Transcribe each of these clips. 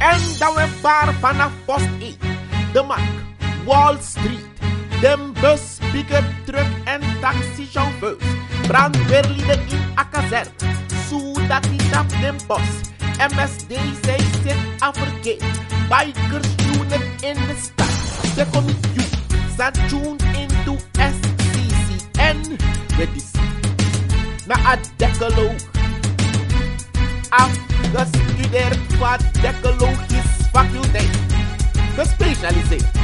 En dan we bar vanaf post 1. De Mark, Wall Street, de bus, pick-up truck en taxichauffeurs. Brandweerlieden in Akazerne, zodat die tap den bos. MSD zij zit afverkeerd, bikers unit in de stad. De comité staat tuned into SCCN met die na a decaloog. Afgestudeerd van decalogische faculteit. Gespecialiseerd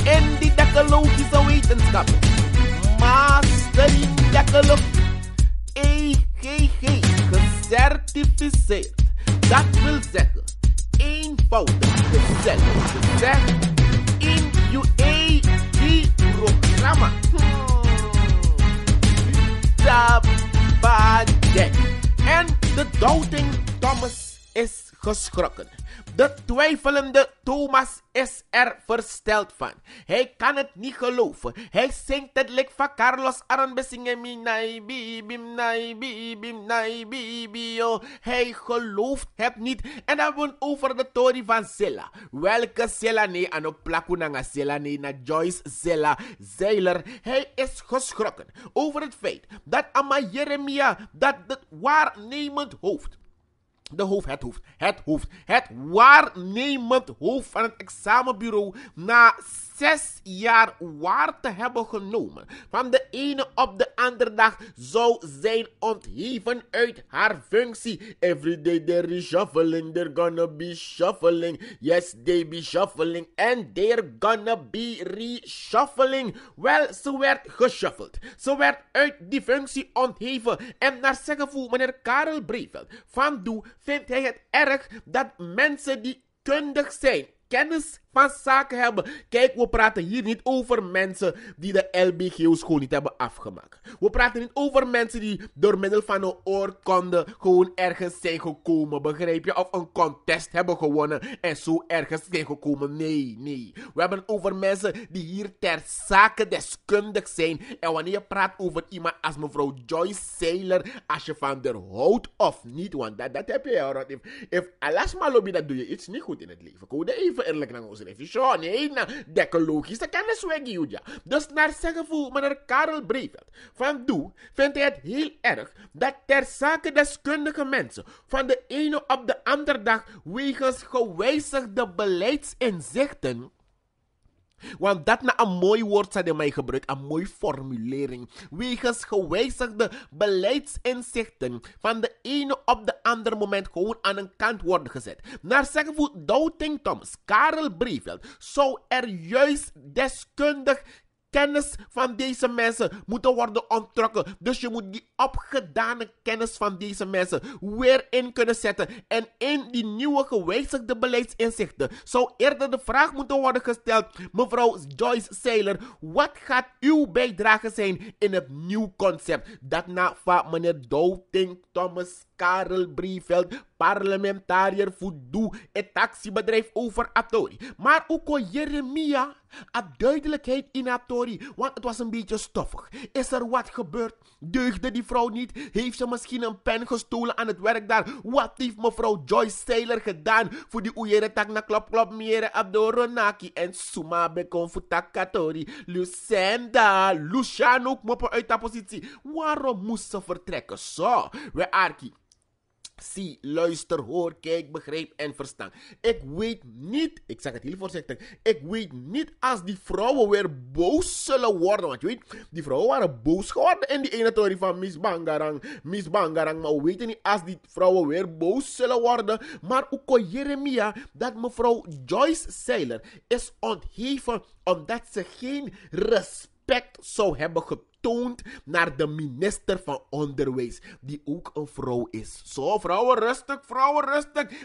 in die decalogische wetenschappen. Master in decaloog. EGG. Gecertificeerd. Dat wil zeggen, eenvoudig gezellig gezegd, in UAG-programma. Tabadek. En de doubting Thomas is geschrokken. De twijfelende Thomas is er versteld van. Hij kan het niet geloven. Hij zingt het lied van Carlos Aranbesingen. Hij gelooft het niet. En dan hebben we over de Tory van Zilla. Welke Zilla? Nee, aan op Plakunanga Zilla. Nee, naar Joyce Zilla Zeiler. Hij is geschrokken over het feit dat Amma Jeremia dat het waarnemend hoofd. Het waarnemend hoofd van het examenbureau na 6 jaar waar te hebben genomen. Van de ene op de andere dag zou zijn ontheven uit haar functie. Everyday there is shuffling, they're gonna be shuffling. Yes, they be shuffling and they're gonna be reshuffling. Wel, ze werd geshuffeld. Ze werd uit die functie ontheven. En naar zeggen voor meneer Karel Breveld van Doe vindt hij het erg dat mensen die kundig zijn, kennis van zaken hebben. Kijk, we praten hier niet over mensen die de LBGO-school niet hebben afgemaakt. We praten niet over mensen die door middel van een oorkonde gewoon ergens zijn gekomen, begrijp je? Of een contest hebben gewonnen en zo ergens zijn gekomen. Nee. We hebben het over mensen die hier ter zake deskundig zijn. En wanneer je praat over iemand als mevrouw Joyce Zeiler, als je van der houdt of niet, want dat heb je al. If alles maar lobby, dan doe je iets niet goed in het leven. Kom even eerlijk naar ons. Zo, nee, decalogische kennis weg, ja. Dus naar zeggen voor meneer Karel Breveld van Doe vindt hij het heel erg dat ter zake deskundige mensen van de ene op de andere dag wegens gewijzigde beleidsinzichten. Want dat na een mooi woord zijn mij gebruikt, een mooie formulering. Wegens gewijzigde beleidsinzichten van de ene op de andere moment gewoon aan een kant worden gezet. Naar zeggen voor Doubting Thomas, Karel Breveld, zou er juist deskundig kennis van deze mensen moeten worden onttrokken. Dus je moet die opgedane kennis van deze mensen weer in kunnen zetten. En in die nieuwe gewijzigde beleidsinzichten zou eerder de vraag moeten worden gesteld: mevrouw Joyce Zeiler, wat gaat uw bijdrage zijn in het nieuw concept? Dat na van meneer Doubting Thomas Karel Breveld, parlementariër voor Doe, het taxibedrijf over Atori. Maar ook Jeremia had duidelijkheid in Atori, want het was een beetje stoffig. Is er wat gebeurd? Deugde die vrouw niet? Heeft ze misschien een pen gestolen aan het werk daar? Wat heeft mevrouw Joyce Zeiler gedaan voor die oeiere tak na klop miere Abdoronaki en Suma bekon voor Takatori? Lucinda, Luciano ook moppen uit de positie. Waarom moest ze vertrekken? Zo, we Arki. Zie, luister, hoor, kijk, begrijp en verstaan. Ik weet niet, ik zeg het heel voorzichtig, ik weet niet als die vrouwen weer boos zullen worden. Want je weet, die vrouwen waren boos geworden in die ene theorie van Miss Bangarang. Maar we weten niet als die vrouwen weer boos zullen worden. Maar ook Jeremia, dat mevrouw Joyce Zeiler is ontheven omdat ze geen respect zou hebben getoond naar de minister van Onderwijs, die ook een vrouw is. Zo, vrouwen rustig.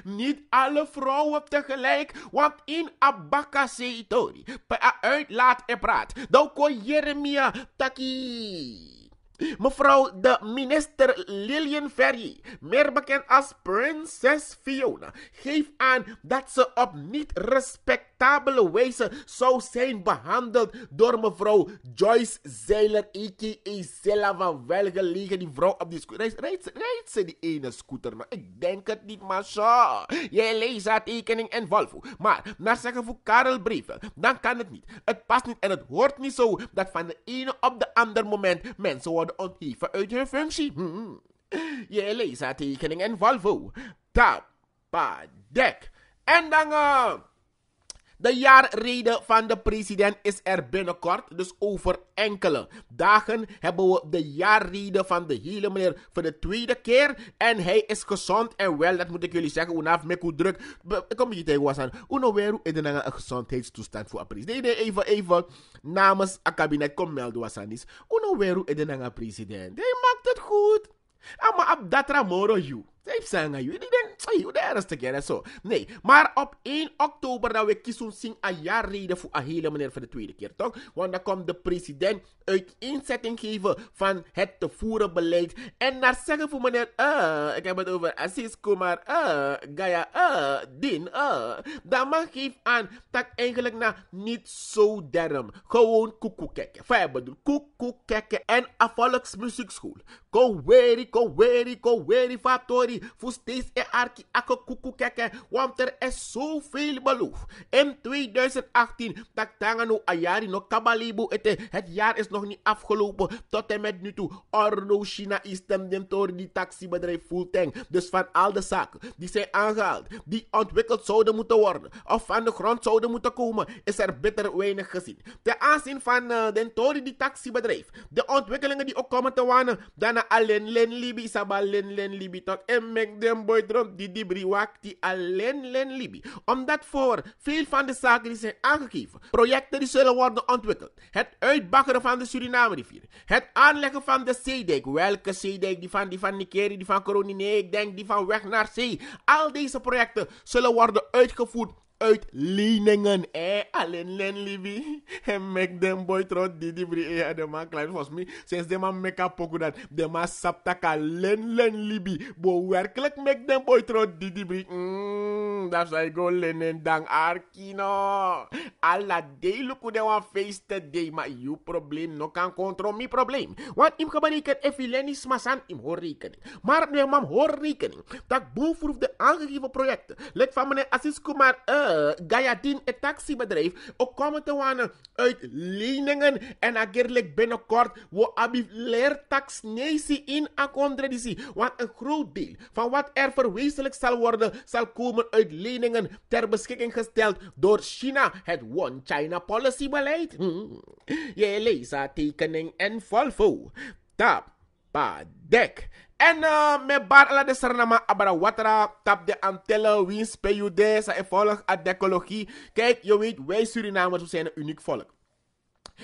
Niet alle vrouwen tegelijk, want in Abaka Seitori, uitlaat en praat. Dan kon Jeremia taki. Mevrouw de minister Lilian Ferrier, meer bekend als Prinses Fiona, geeft aan dat ze op niet respectabele wijze zou zijn behandeld door mevrouw Joyce Zeiler, a.k.a. Zella van Welgelegen, die vrouw op die scooter. Rijdt ze die ene scooter? Maar ik denk het niet, maar zo. Jij leest haar tekening en Volvo. Maar, naar zeggen voor Karel Brevel, dan kan het niet. Het past niet en het hoort niet zo dat van de ene op de andere moment mensen worden ontheven uit hun functie. Je leest haar tekening en Volvo. Tapadek. En dan de jaarrede van de president is er binnenkort. Dus over enkele dagen hebben we de jaarrede van de hele meneer voor de tweede keer. En hij is gezond en wel, dat moet ik jullie zeggen. Unaaf met hoe druk. Ik kom je tegen was aan. Uno is een gezondheidstoestand voor een president. Nee, even namens het kabinet kom melden was aan is. Uno is een president. Hij maakt het goed. Maar op dat ramoro you. Heeft zeggen jullie denken, de eerste keer en zo. Nee, maar op 1 oktober dat we kiezen zien een jaarrede voor een hele meneer voor de tweede keer, toch? Want dan komt de president uiteenzetting geven van het te voeren beleid. En naar zeggen voor meneer, ik heb het over Assis Kumar, Gaya, Din, dat man geeft aan dat eigenlijk niet zo derm. Gewoon koekoekekken. Wij bedoel, koekoekekken en een volksmuziekschool. Ko weri, fatori. Voor steeds arki akko koekoekekken, want er is zoveel beloof. In 2018, dat tangano ayari no kabalibu ete. Het jaar is nog niet afgelopen. Tot en met nu toe. Orno China is stemden door die taxibedrijf Fulltank. Dus van al de zaken die zijn aangehaald, die ontwikkeld zouden moeten worden, of van de grond zouden moeten komen, is er bitter weinig gezien. Ten aanzien van den tori die taxibedrijf, de ontwikkelingen die ook komen te wanen, daarna alleen len libi, sabal len libi toch. En mek dem boy drop die dibri wakti alleen len libi. Omdat voor veel van de zaken die zijn aangegeven, projecten die zullen worden ontwikkeld. Het uitbaggeren van de Suriname-rivier. Het aanleggen van de zeedijk. Welke zeedijk? Die van Nikeri, die van Coroni? Nee, ik denk die van weg naar zee. Al deze projecten zullen worden uitgevoerd uit leningen. Alleen len libi. En mek dem boy trot die dibri. De man klein volgens mij. Sinds de man meka poku dat. De man saptaka len libi. Bo werkelijk mek dem boy trot die dibri. Dat zou go lenen dang arkino. Alla day luku de wan feest day. Maar you probleem no kan control mi probleem. Want im gebareken efilenis masan im hoor rekening. Maar nu mam hoor rekening. Dat bovenhoef de aangegeven projecten. Let van meneer Assis Kumar Gayadin, het taxibedrijf, ook komen te wanen uit leningen en agerlijk binnenkort we abif leertax nesi in a contradictie. Want een groot deel van wat er verwezenlijkt zal worden, zal komen uit leningen ter beschikking gesteld door China, het One China Policy beleid. Je leest haar tekening en Volvo. Tapadek. En met bar ala de sernama abara watra tap de antelle wins PUD sa volg aan de ecologie. Kijk, je weet, wij Surinamers we zijn een uniek volk.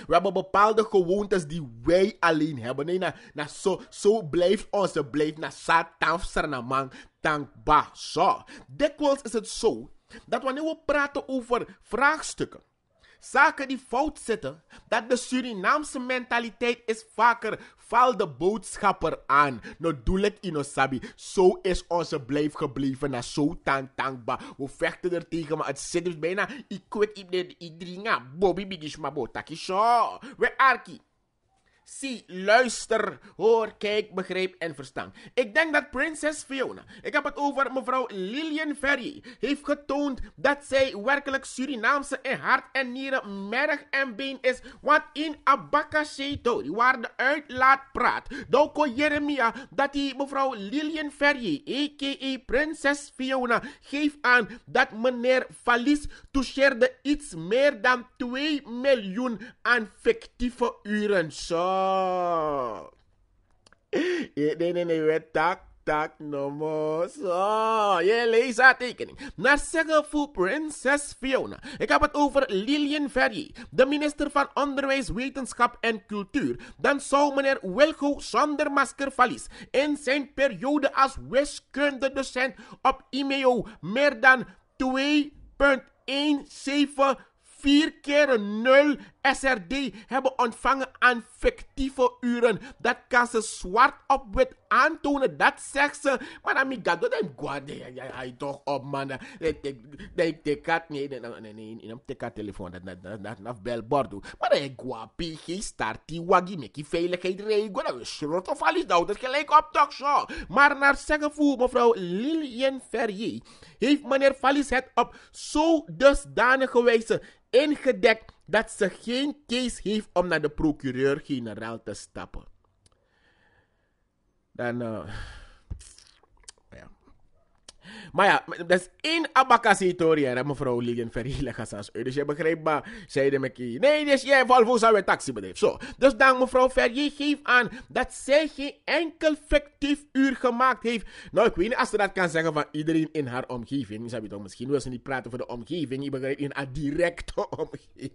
We hebben bepaalde gewoontes die wij alleen hebben. Nee, zo blijft onze blijft na sataf sernamang tankba. Zo. Dikwijls is het zo dat wanneer we praten over vraagstukken, zaken die fout zitten, dat de Surinaamse mentaliteit is vaker, val de boodschapper aan. No doe het inosabi. Zo is onze blijf gebleven na zo tankba. We vechten er tegen, maar het zit dus bijna. Ik kwik iedringa. Bobby bigish mabo taki show. We arki. Zie, luister, hoor, kijk, begrijp en verstaan. Ik denk dat prinses Fiona, ik heb het over mevrouw Lilian Ferrier, heeft getoond dat zij werkelijk Surinaamse in hart en nieren, merg en been is. Want in Abakaseto, waar de uitlaat praat, Doko Jeremia, dat die mevrouw Lilian Ferrier, a.k.a. prinses Fiona, geeft aan dat meneer Valis toucheerde iets meer dan 2 miljoen aan fictieve uren. Zo. Nee, tak, no more. Zo, je leest haar tekening. Naar zeggen voor prinses Fiona. Ik heb het over Lilian Ferrier, de minister van Onderwijs, Wetenschap en Cultuur. Dan zou meneer Wilgo zonder masker Valis in zijn periode als wiskundedocent op IMEO meer dan 2,175 4 keer 0 SRD hebben ontvangen aan fictieve uren. Dat kan ze zwart op wit aantonen. Dat zegt ze. Maar dan gaat dat hij toch op, man. De kat, nee, de telefoon, dat belbord. Maar hij guapi, geen start, die waggie, met die veiligheid regelen. Dat is schroot of alles, dat is gelijk op toch zo. Maar naar zeggen voor mevrouw Lilian Ferrier heeft meneer Vallis het op zo dusdanige wijze ingedekt dat ze geen case heeft om naar de procureur-generaal te stappen. Dan, ja. Maar ja, dat is één abacasitoria, mevrouw Lilian Ferrier leggen uit. Dus je begrijpt maar, zeiden me kie. Nee, dus jij Volvo zou een taxibedrijf. Zo. Dus dan mevrouw Ferrier geeft aan dat zij geen enkel fictief uur gemaakt heeft. Nou, ik weet niet als ze dat kan zeggen van iedereen in haar omgeving. Zou je toch misschien wil ze niet praten voor de omgeving. Je begrijpt in haar directe omgeving.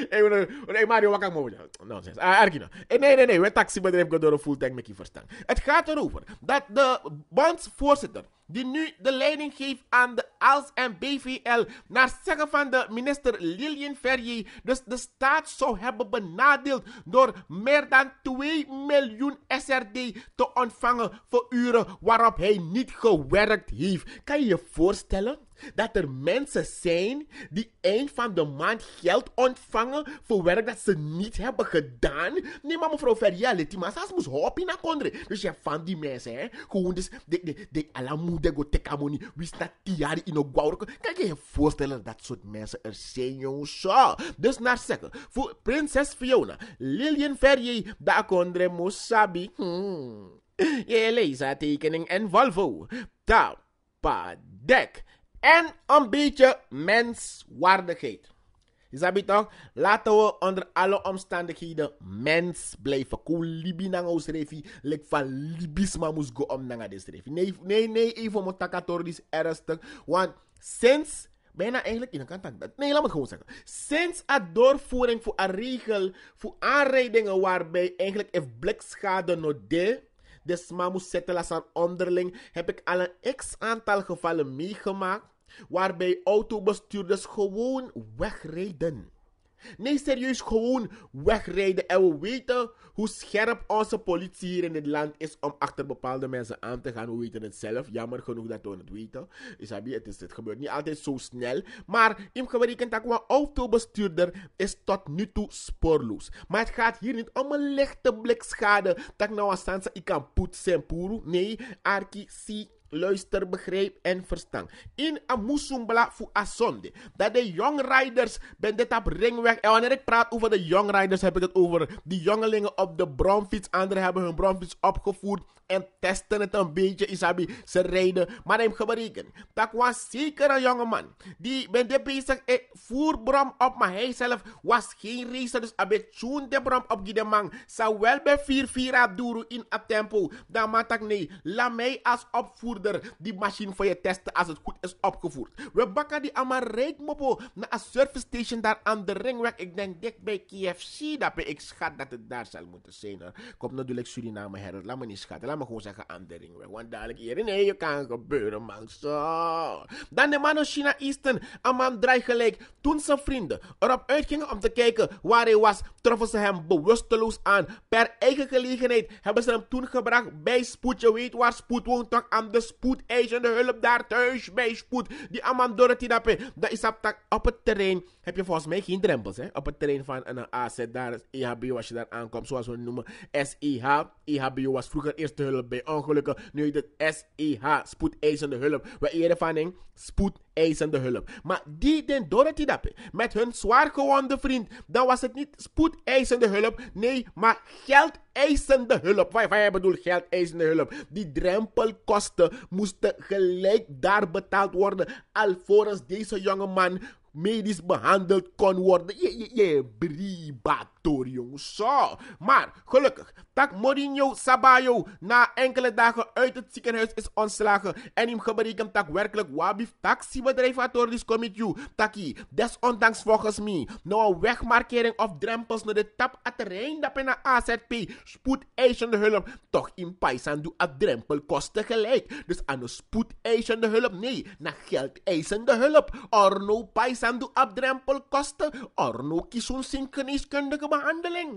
Hey Mario, wat kan ik mogen? Nonsens. Arkino. Nee. We taxibedrijf gaan door een fulltime met je verstaan. Het gaat erover dat de bondsvoorzitter, die nu de leiding geeft aan de ALS en BVL, naar zeggen van de minister Lilian Ferrier, dus de staat zou hebben benadeeld door meer dan 2 miljoen SRD te ontvangen voor uren waarop hij niet gewerkt heeft. Kan je je voorstellen dat er mensen zijn die eind van de maand geld ontvangen voor werk dat ze niet hebben gedaan? Nee, maar mevrouw Ferrier, die massa's moest hoppen naar kondre. Dus je van die mensen, hè? Gewoon dus, de alamoede go tekamoni, wist dat tiari in een gauw. Kan je je voorstellen dat soort mensen er zijn, jongens? Zo. Dus naar zeggen, voor prinses Fiona, Lilian Ferrier, da kondre mosabi. Je leest tekening en Volvo. Tapa, dek. En een beetje menswaardigheid. Je snapt toch? Laten we onder alle omstandigheden mens blijven. Ko libi nanga usrefi. Lek van libisma moest go om nanga desrefi. Nee, even moet takator is ernstig. Want sinds, bijna eigenlijk in een kant. Nee, laat me het gewoon zeggen. Sinds de doorvoering voor een regel voor aanrijdingen waarbij eigenlijk heeft blikschade node. Dus maar moest zetten als aan onderling. Heb ik al een x-aantal gevallen meegemaakt waarbij autobestuurders gewoon wegrijden. Nee, serieus, gewoon wegrijden. En we weten hoe scherp onze politie hier in dit land is om achter bepaalde mensen aan te gaan. We weten het zelf. Jammer genoeg dat we het weten. Het gebeurt niet altijd zo snel. Maar in gewerkt dat een autobestuurder is tot nu toe spoorloos. Maar het gaat hier niet om een lichte blikschade. Dat nou als sansa ik kan poetsen puru. Nee, Arki, zie. Luister, begrijp en verstaan. In Amusumbla voor Asonde. Dat de young riders ben dit op ringweg. En wanneer ik praat over de young riders heb ik het over die jongelingen op de bromfiets. Anderen hebben hun bromfiets opgevoerd en testen het een beetje. Isabi, ze rijden. Maar ik heb berekend. Dat was zeker een jongeman. Die ben dit bezig. Voer brom op. Maar hij zelf was geen racer. Dus abe tune de brom op die man. Zou wel bij 4-4 abduru in a tempo. Dan maak ik nee. Laat mij als opvoerder die machine voor je testen als het goed is opgevoerd. We bakken die allemaal rijk mopo naar een service station daar aan de ringweg. Ik denk dik bij KFC dat ik schat dat het daar zal moeten zijn. Komt natuurlijk Suriname her. Laat me niet schatten. Laat me gewoon zeggen aan de ringweg. Want dadelijk hier nee, je kan gebeuren man. Zo. Dan de man uit China Eastern. Een man draait gelijk. Toen zijn vrienden erop uitgingen om te kijken waar hij was, troffen ze hem bewusteloos aan. Per eigen gelegenheid hebben ze hem toen gebracht bij spoed. Je weet waar spoed woont toch aan de spoedeisende hulp daar thuis bij spoed. Die Amandority dappen. Dat is op het terrein. Heb je volgens mij geen drempels, hè? Op het terrein van een AZ. Daar is EHBO als je daar aankomt. Zoals we het noemen. SEH. EHBO was vroeger eerste hulp bij ongelukken. Nu heet het SEH. Spoedeisende hulp. We eerder van een spoedeisende hulp. Maar die den Dorothy dappen. Met hun zwaar gewonde vriend. Dan was het niet spoedeisende hulp. Nee, maar geldeisende hulp. Wat jij bedoelt geldeisende hulp. Die drempelkosten moesten gelijk daar betaald worden. Alvorens deze jonge man medisch behandeld kon worden. Bribator, jongens. Zo. Maar gelukkig, dat Mourinho Sabayo na enkele dagen uit het ziekenhuis is ontslagen. En hem geberekend dat werkelijk wabif taxibedrijf atordis committee. Taki, desondanks volgens mij, nou een wegmarkering of drempels naar de tap at terrein dat na AZP spoedeisende hulp. Toch in Paisan doe a drempelkosten gelijk. Dus aan de spoedeisende hulp, nee, naar geldeisende hulp. Or no Paisan Sandu op drempel kosten. Orno kies een geneeskundige behandeling.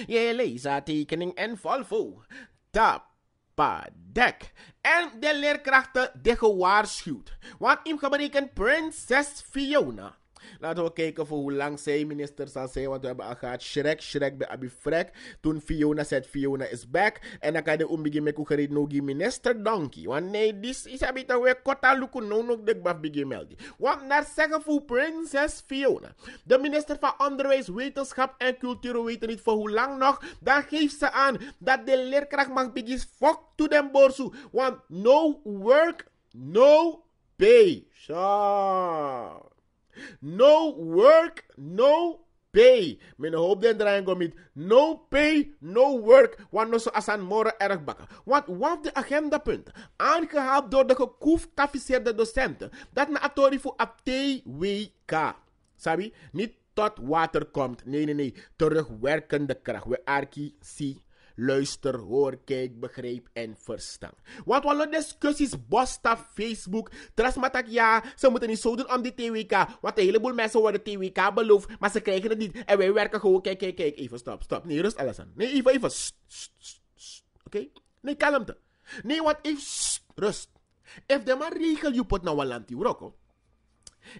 Je leest haar tekening en Volvo. Tapadek. En de leerkrachten de gewaarschuwd. Want hem gebreken Prinses Fiona. Laten we kijken voor hoe lang zij minister zal zijn. Want we hebben al gehad Shrek bij Abi Frek. Toen Fiona zei Fiona is back. En dan kan je umbegin met kugerit nogi minister Donkey. Want nee, dit is een beetje weer kota luku nog de baf begin melden. Want naar zeggen voor Prinses Fiona. De minister van Onderwijs, Wetenschap en Cultuur weten niet voor hoe lang nog. Dan geeft ze aan dat de leerkracht mag begin fuck to them borsu. Want no work, no pay. Zo. No work, no pay. Men hoop den draaien go met no pay, no work. Want no so asan morgen erg bakken. Want de agendapunten aangehaald door de gekoefkaficeerde docenten. Dat na atori voor ATWK. Sabi? Niet tot water komt. Nee. Terugwerkende kracht. We arki si. Luister, hoor, kijk, begrijp en verstaan. Want alle discussies, bosta, Facebook, trasmatak ja, ze moeten niet zo doen om die TWK. Want een heleboel mensen worden TWK beloofd, maar ze krijgen het niet. En wij werken gewoon, kijk, even, stop. Nee, rust alles aan. Nee, even, oké? Nee, kalmte. Nee, want even, rust. If de maar regel je pot nou een land die roko.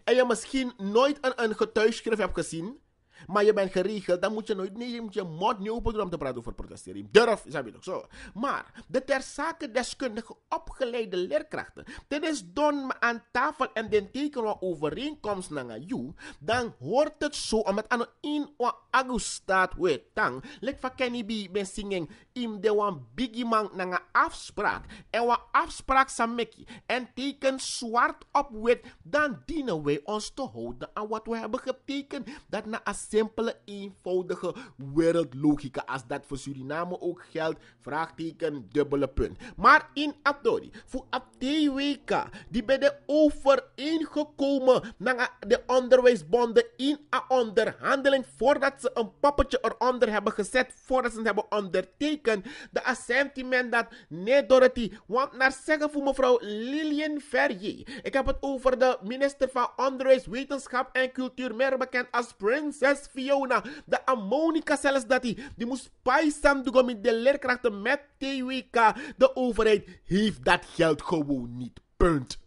En je misschien nooit een getuigschrift hebt gezien. Maar je bent geregeld, dan moet je nooit, nee, je moet je mond niet open doen om te praten over protesteren. Durf, is dat toch zo. Maar de ter zake deskundige opgeleide leerkrachten, dit is don aan tafel en den tekenen overeenkomst naar jou, dan hoort het zo, omdat aan een augustat we tang, lek van Kenny B ben singing, im de wan biggie man naar afspraak, en wat afspraak sameki, en teken zwart op wit, dan dienen wij ons te houden aan wat we hebben getekend, dat na simpele, eenvoudige wereldlogica. Als dat voor Suriname ook geldt, vraagteken, dubbele punt. Maar in Abdori, voor ATWK, die bij de overeengekomen naar de onderwijsbonden in een onderhandeling, voordat ze een poppetje eronder hebben gezet, voordat ze het hebben ondertekend, de assentiment dat, nee Dorothy, want naar zeggen voor mevrouw Lilian Verrier, ik heb het over de minister van Onderwijs, Wetenschap en Cultuur, meer bekend als Prinses Fiona, de ammonica zelfs dat die moest paisam doen met de leerkrachten met TWK. De overheid heeft dat geld gewoon niet. Punt.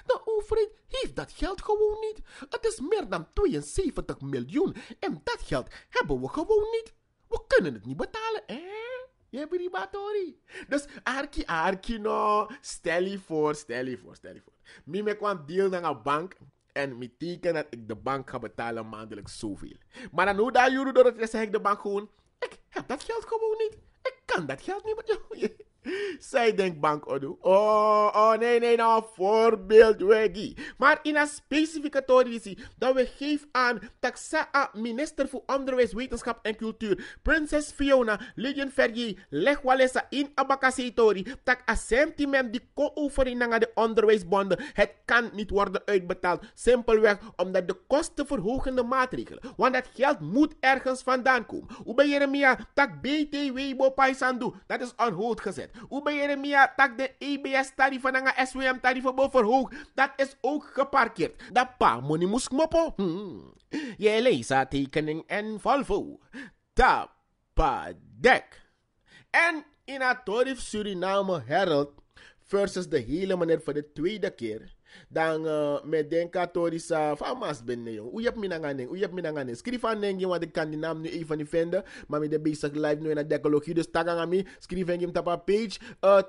De overheid heeft dat geld gewoon niet. Het is meer dan 72 miljoen. En dat geld hebben we gewoon niet. We kunnen het niet betalen, Je bent dus arki no. Stel je voor. Mie kwam deal naar een bank. En me teken dat ik de bank ga betalen maandelijks zoveel. Maar dan hoe dat jullie door het zeg ik de bank gewoon. Ik heb dat geld gewoon niet. Ik kan dat geld niet betalen. Zij denkt bank odo. Nee, nou voorbeeld wegi. Maar in een specifieke torisie dat we geven aan dat sa minister voor Onderwijs, Wetenschap en Cultuur, Prinses Fiona, Lilian Verrier, leg walesa in abakasetori, dat een sentiment die kon overeen naar de onderwijsbonden, het kan niet worden uitbetaald. Simpelweg omdat de kostenverhogende maatregelen, want dat geld moet ergens vandaan komen. Hoe ben je dat BTW bo paisandu, dat is on hold gezet. Hoe ben je tak de EBS-tarief en de SWM-tarief verhoogd? Dat is ook geparkeerd. Dat pa money moest kmoppen. Je leest haar tekening en Volvo. Tapadek. En in het tarief Suriname Herald versus de hele meneer voor de tweede keer. Dan met denka torisa famas ben jong. Hoe heb me nanganen? Schrijf aan denk je, want ik kan die naam nu even niet vinden. Maar met de basic live nu in de decalogie. Dus tag aan me. Schrijf aan hem op een page.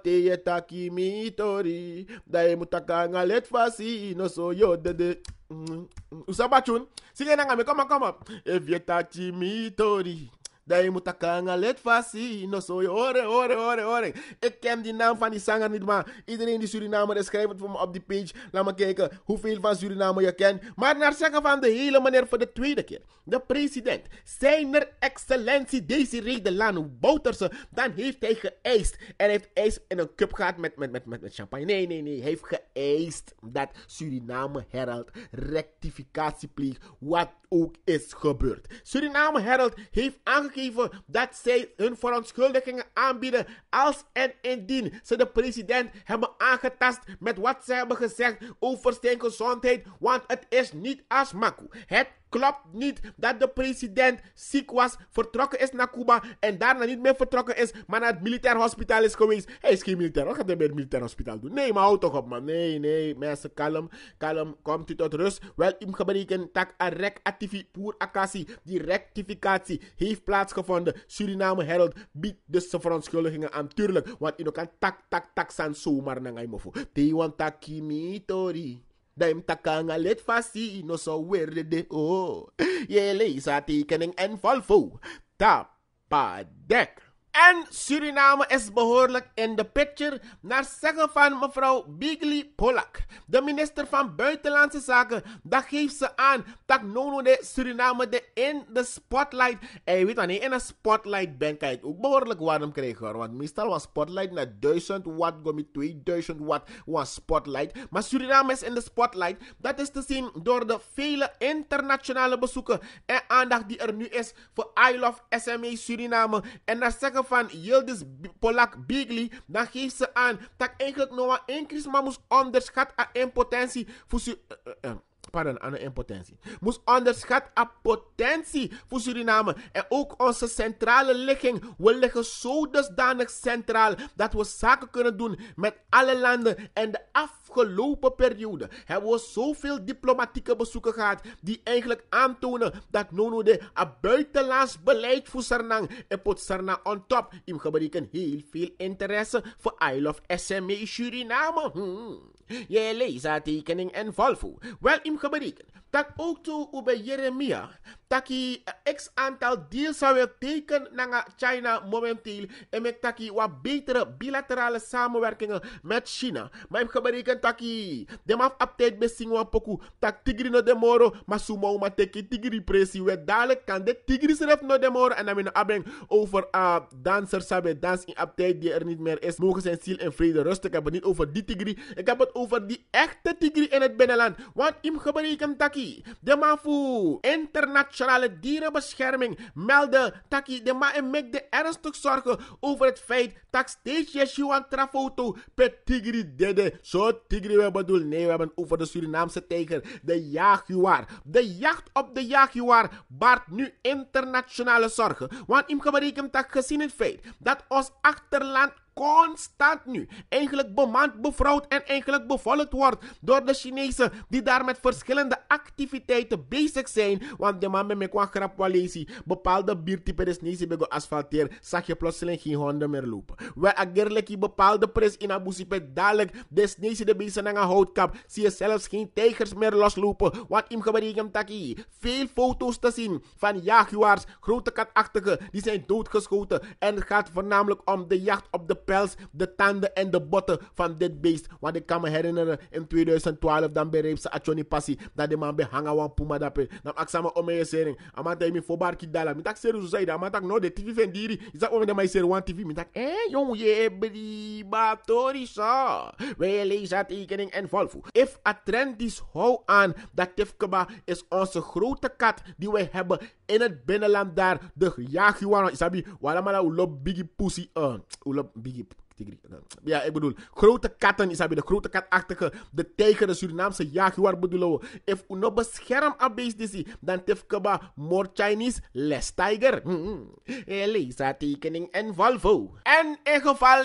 Te je taki mi tori. Dat je moet takken let fasi. No so yo de. Usabachun. Zing je aan me. Kom op. If je taki mi tori. Dat je moet takken let fasi. No so yo. Horen. Ik ken die naam van die zanger niet, maar iedereen die Suriname is, schrijf het voor me op die page. Laat me kijken hoeveel van Suriname je kent. Maar naar zeggen van de hele meneer voor de tweede keer. De president, zijn excellentie Desiree Delano Bouterse, dan heeft hij geëist. En hij heeft ijs in een cup gehad met champagne. Nee. Hij heeft geëist dat Suriname Herald rectificatie pleegt. ook is gebeurd. Suriname Herald heeft aangegeven dat zij hun verontschuldigingen aanbieden als en indien ze de president hebben aangetast met wat ze hebben gezegd over zijn gezondheid, want het is niet als maku. Het klopt niet dat de president ziek was, vertrokken is naar Cuba en daarna niet meer vertrokken is, maar naar het militair hospitaal is geweest. Hij is geen militair. Wat gaat hij bij het militair hospitaal doen? Nee, maar houd toch op, man. Nee, mensen, kalm. Komt u tot rust. Wel, im gebreken tak a rectificatie pour akasi. Die rectificatie heeft plaatsgevonden. Suriname Herald biedt dus zijn verontschuldigingen aan. Tuurlijk, want je kan tak san zomaar naar mofu. Te want takimi tori. Daim takanga let fasi no so werde de je leest tekening en valvo. Tapadek. En Suriname is behoorlijk in de picture naar zeggen van mevrouw Bigli Polak. De minister van Buitenlandse Zaken, dat geeft ze aan dat nono de Suriname in de spotlight. En je weet wanneer je in een spotlight bent, kan je het ook behoorlijk warm krijgen hoor. Want meestal was spotlight naar 1000 watt, go met 2000 watt was spotlight. Maar Suriname is in de spotlight. Dat is te zien door de vele internationale bezoeken en aandacht die er nu is voor I Love SME Suriname. En naar zeggen van Yildiz Polak Bigli, dan geeft ze aan dat eigenlijk nog een increase maar moest onderschat aan impotentie voor aan de impotentie. Moest onderschat aan potentie voor Suriname. En ook onze centrale ligging. We liggen zo dusdanig centraal dat we zaken kunnen doen met alle landen. En de afgelopen periode hebben we zoveel diplomatieke bezoeken gehad die eigenlijk aantonen dat nono de buitenlands beleid voor Sarnang en pot Sarnang on top. Im gebreken heel veel interesse voor I Love SME Suriname. Je leest haar tekening en valvo. Wel im gebreken dat ook toe bij Jeremia dat hij x aantal deals zou willen tekenen naar China momenteel en met dat hij wat betere bilaterale samenwerkingen met China. Maar ik heb berekend dat hij de maf update besingen van poku dat tigri no demoro maar sumo maar teki tigri pressie we dadelijk kan de tigri zelf no demoro en dan we abeng over dansers hebben dans in update die er niet meer is mogen zijn ziel en vrede rusten. Ik heb het niet over die tigri, ik heb het over die echte tigri in het binnenland. Want ik heb berekend dat hij de mafu internationale dierenbescherming melden dat de ma en mek de ernstig zorgen over het feit dat steeds Yeshua trafoto per tigri dede. Zo tigri we bedoel. Nee, we hebben over de Surinaamse tijger, de jaguar. De jacht op de jaguar baart nu internationale zorgen. Want im geberekend dat gezien het feit dat ons achterland constant nu eigenlijk bemand, bevrouwd en eigenlijk bevolkt wordt door de Chinezen die daar met verschillende activiteiten bezig zijn. Want de man met een grap walesi bepaalde biertype desnezi bego asfalteer, zag je plotseling geen honden meer lopen. We agerleki bepaalde pres in abusipe dadelijk desnezi de beesten aan een houtkap, zie je zelfs geen tijgers meer loslopen. Want im geberekend taki veel foto's te zien van jaguars, grote katachtige, die zijn doodgeschoten en het gaat voornamelijk om de jacht op de pels, de tanden en de botten van dit beest. Want ik kan me herinneren in 2012 dan bereep ze Achoni Passi dat de man behangen wan puma dape. Dan aksama omeye sering. Amata imi fobar ki dala. Mi tak seru zei da. Amata no de TV vendiri. Is ome de mai seru wan TV. Mi tak jong je bri batori sa. We lezen tekening en volvo. If a trend is hou aan dat Tifkeba is onze grote kat die we hebben in het binnenland daar. De jaguar. Isabi wala mala ulop biggie pussy. Ulop biggie ja, ik bedoel, grote katten, is de grote katachtige, de tijger, de Surinaamse jaguar bedoelen we. If u no bescherm a beest is, dan tefkeba more Chinese, less tiger. Lees haar tekening en valvo. En in geval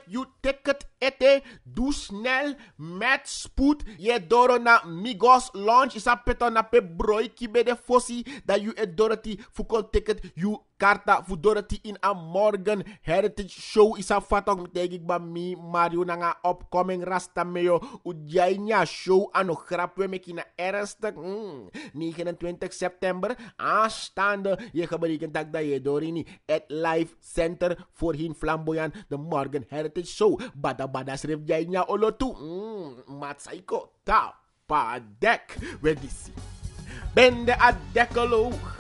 you ticket ete, doe snel, met spoed, je door na Migos launch, is a peton na pe broiki bij de fossi, dat you et dorati, fukol ticket, you karta voor Dorothy in a Morgan Heritage Show is a fatok metegik ba mi Mario na nga upcoming rasta meyo ujainya show ano grap we meki na ernstig 29 september aanstaande je geberekend dat je dorini at live center voorheen flamboyant de Morgan Heritage Show bada schreef jainya olotu matsaiko ta pa dek we disi bende a dekoloog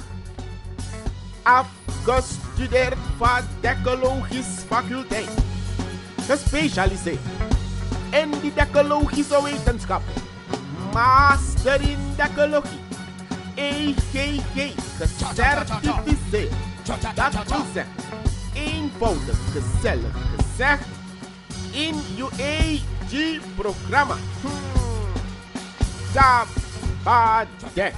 afgestudeerd van decologisch faculteit. Gespecialiseerd in die decologische wetenschap. Master in decologie. UEGG gecertificeerd. Dat wil zeggen, eenvoudig, gezellig gezegd, in UEG-programma. Sabadek.